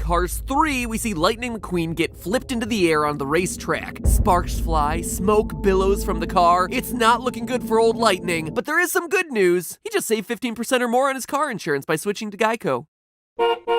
Cars 3, we see Lightning McQueen get flipped into the air on the racetrack. Sparks fly, smoke billows from the car. It's not looking good for old Lightning, but there is some good news. He just saved 15% or more on his car insurance by switching to Geico.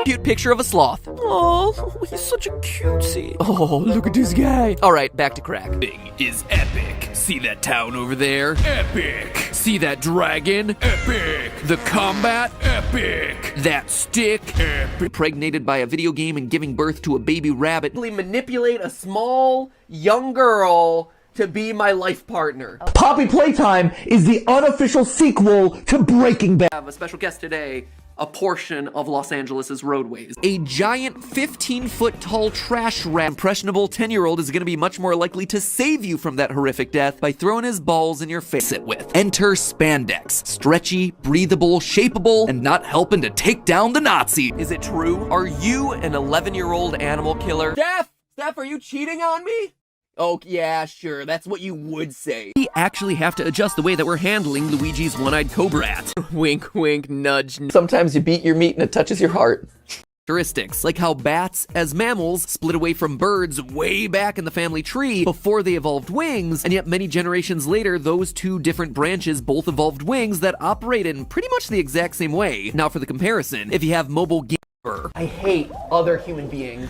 Cute picture of a sloth. Oh, he's such a cutie. Oh, look at this guy. All right, back to crack. Thing is epic. See that town over there? Epic. See that dragon? Epic. The combat? Epic. That stick? Epic. Impregnated by a video game and giving birth to a baby rabbit. Manipulate a small, young girl to be my life partner. Poppy Playtime is the unofficial sequel to Breaking Bad. I have a special guest today. A portion of Los Angeles' roadways. A giant 15-foot tall trash rat impressionable 10-year-old is gonna be much more likely to save you from that horrific death by throwing his balls in your face. Sit with. Enter spandex. Stretchy, breathable, shapeable, and not helping to take down the Nazi. Is it true? Are you an 11-year-old animal killer? Steph, are you cheating on me? Oh, yeah, sure, that's what you would say. We actually have to adjust the way that we're handling Luigi's one-eyed cobra rat. Wink, wink, nudge. Sometimes you beat your meat and it touches your heart. Characteristics, like how bats, as mammals, split away from birds way back in the family tree before they evolved wings, and yet many generations later, those two different branches both evolved wings that operate in pretty much the exact same way. Now for the comparison, if you have mobile gamer. I hate other human beings.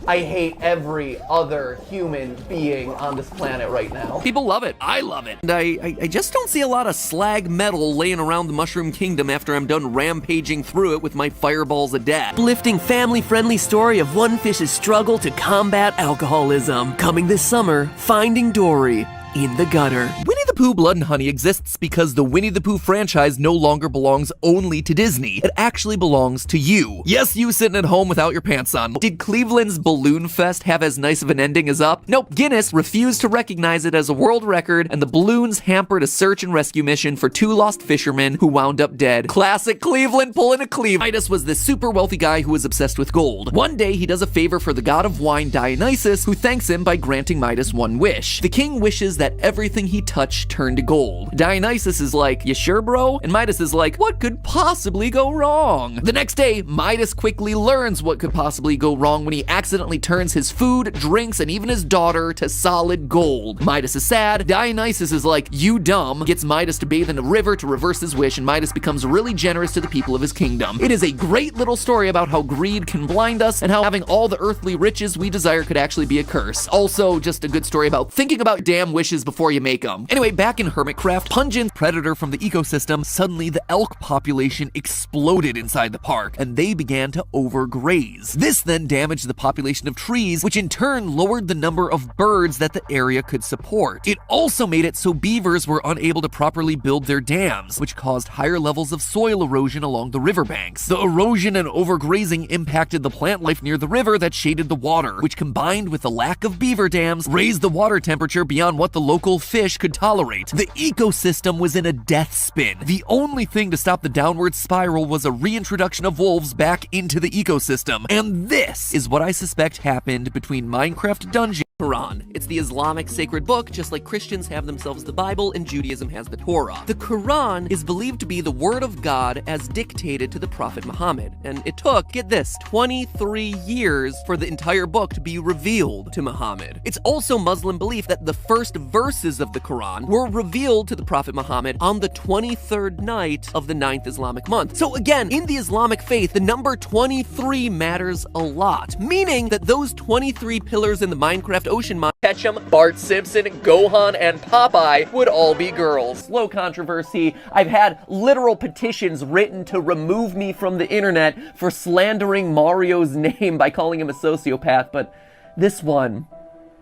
I hate every other human being on this planet right now. People love it. I love it. And I just don't see a lot of slag metal laying around the Mushroom Kingdom after I'm done rampaging through it with my fireballs of death. Uplifting, family-friendly story of one fish's struggle to combat alcoholism. Coming this summer, Finding Dory in the gutter. Winnie the Pooh Blood and Honey exists because the Winnie the Pooh franchise no longer belongs only to Disney. It actually belongs to you. Yes, you sitting at home without your pants on. Did Cleveland's Balloon Fest have as nice of an ending as Up? Nope, Guinness refused to recognize it as a world record, and the balloons hampered a search and rescue mission for two lost fishermen who wound up dead. Classic Cleveland pulling a Cleveland. Midas was this super wealthy guy who was obsessed with gold. One day, he does a favor for the god of wine, Dionysus, who thanks him by granting Midas one wish. The king wishes that everything he touched turned to gold. Dionysus is like, you sure, bro? And Midas is like, what could possibly go wrong? The next day, Midas quickly learns what could possibly go wrong when he accidentally turns his food, drinks, and even his daughter to solid gold. Midas is sad. Dionysus is like, you dumb, gets Midas to bathe in a river to reverse his wish, and Midas becomes really generous to the people of his kingdom. It is a great little story about how greed can blind us and how having all the earthly riches we desire could actually be a curse. Also, just a good story about thinking about damn wishes before you make them. Anyway, back in Hermitcraft, pungent predator from the ecosystem, suddenly the elk population exploded inside the park, and they began to overgraze. This then damaged the population of trees, which in turn lowered the number of birds that the area could support. It also made it so beavers were unable to properly build their dams, which caused higher levels of soil erosion along the riverbanks. The erosion and overgrazing impacted the plant life near the river that shaded the water, which combined with the lack of beaver dams, raised the water temperature beyond what the local fish could tolerate. The ecosystem was in a death spin. The only thing to stop the downward spiral was a reintroduction of wolves back into the ecosystem. And this is what I suspect happened between Minecraft Dungeon and Quran. It's the Islamic sacred book, just like Christians have themselves the Bible and Judaism has the Torah. The Quran is believed to be the word of God as dictated to the Prophet Muhammad. And it took, get this, 23 years for the entire book to be revealed to Muhammad. It's also Muslim belief that the first verses of the Quran were revealed to the Prophet Muhammad on the 23rd night of the 9th Islamic month. So again, in the Islamic faith, the number 23 matters a lot, meaning that those 23 pillars in the Minecraft ocean mine, Ketchum, Bart Simpson, Gohan, and Popeye would all be girls. Low controversy. I've had literal petitions written to remove me from the internet for slandering Mario's name by calling him a sociopath, but this one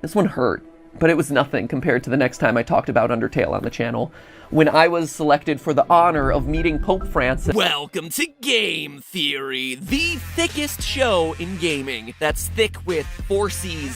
hurt. But it was nothing compared to the next time I talked about Undertale on the channel, when I was selected for the honor of meeting Pope Francis. Welcome to Game Theory, the thickest show in gaming. That's thick with 4 C's.